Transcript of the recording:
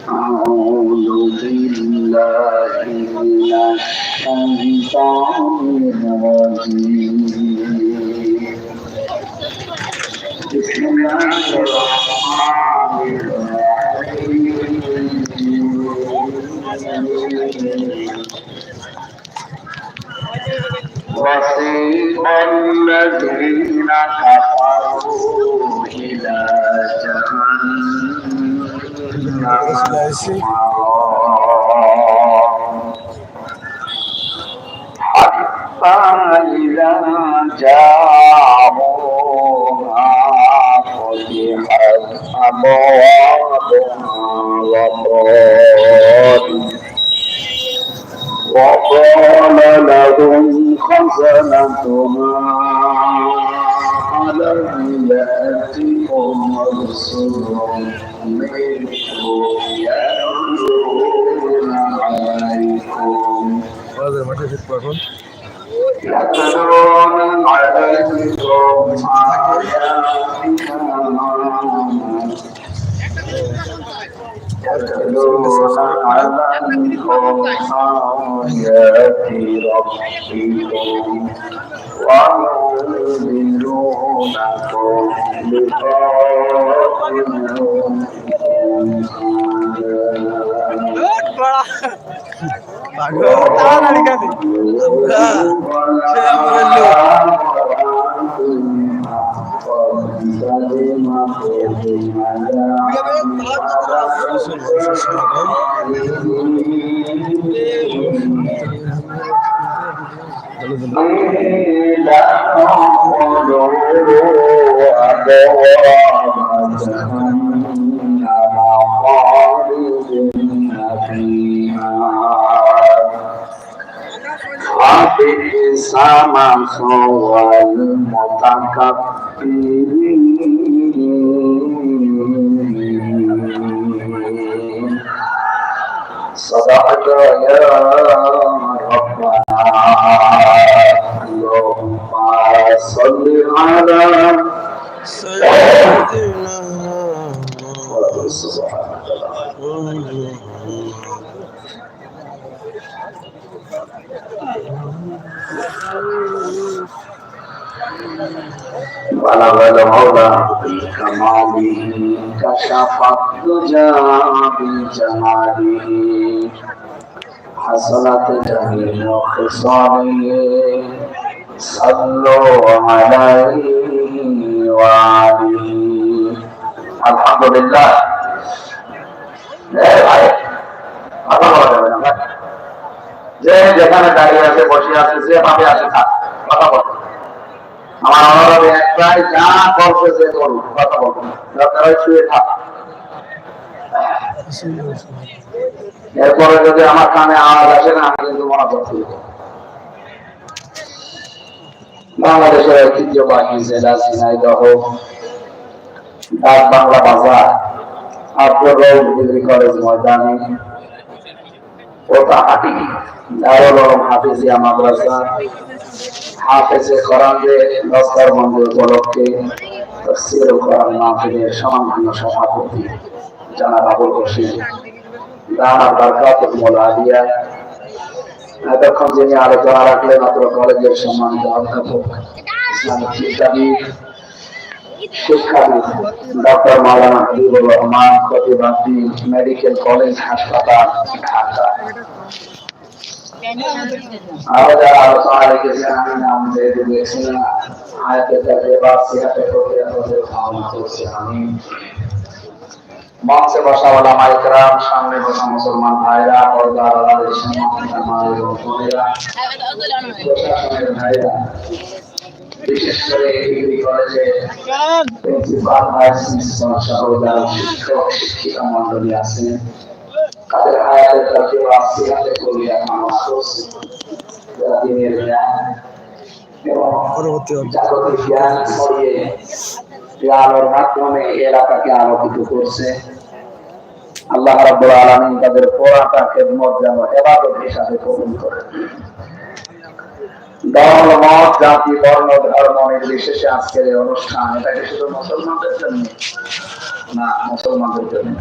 أعوذ بالله من الشيطان الرجيم بسم الله الرحمن الرحيم وسيق الذين كفروا إلى جهنم حتى إذا جاءوها فتحت أبوابها وقال لهم خزنتها ألم يأتكم رسل منكم يتلون عليكم يتلون عليكم آيات ربكم وينذرونكم لقاء يومكم sama soal mutakabbirin sadaqaka ya rabbana Allahumma salli ala sayyidina wa subhanallah بلغ العلا بكماله كشف الدجى بجماله حسنت جميع خصاله صلوا عليه وآله الحمد لله যে যেখানে দাঁড়িয়ে আছে বসে আছে যে ভাবে আছে থাক কথা বল আমার অনুরোধ একটাই যা করছে যে করুন কথা বলুন দরকার হয় শুয়ে থাক এরপরে যদি আমার কানে আওয়াজ আসে না আমি কিন্তু মনোযোগ দিব বাংলাদেশের ঐতিহ্যবাহী জেলা ঝিনাইদহ ডাক বাংলা বাজার আব্দুর রউফ ডিগ্রি কলেজ ময়দানে ওতাহাটি দারুল উলুম হাফিজিয়া মাদ্রাসা হাফেজে কোরআনে দস্তর বন্ধ উপলক্ষে তাফসীরুল কোরআন মাহফিলের সম্মানিত সভাপতি জনাব আবুল হোসেন দামাত বারকাতুল মুলাদিয়া এতক্ষণ যিনি আলোচনা রাখলেন অত্র কলেজের সম্মানিত অধ্যাপক ইসলামিক শিক্ষাবিদ শিক্ষাবিদ ডক্টর মাওলানা হাবিবুর রহমান খতিবাদ্দি মেডিকেল কলেজ হাসপাতাল ঢাকা যারা আলোচনা রেখেছেন আমি নাম দিয়ে দিয়েছিলাম আয়াতে তাকরিবাত সিহাতে প্রক্রিয়া ভাবনা করছি আমি মঞ্চে বসা ওলামা ইকরাম সামনে বসা মুসলমান ভাইরা পর্দার আড়ালের সম্মানিত মা এবং বোনেরা প্রশাসনের ভাইরা বিশেষ করে ডিগ্রি কলেজে প্রিন্সিপাল ভাইস প্রিন্সিপাল সহ যারা শিক্ষক শিক্ষিকা মন্ডলী আছেন তাদের হায়াতের তাকরিবাত সিহাতে প্রক্রিয়া ভাবনা করছি যারা দিনের জ্ঞান এবং জাগতিক জ্ঞান ছড়িয়ে আলোর মাধ্যমে এলাকাকে আলোকিত করছে আল্লাহ রাব্বুল আলামিন তাদের পুরাটা খেদমত যেন ইবাদত হিসাবে কবুল করেন। দল মত জাতি বর্ণ ধর্ম নির্বিশেষে আজকের এই অনুষ্ঠান এটা কি শুধু মুসলমানদের জন্য না মুসলমানদের জন্য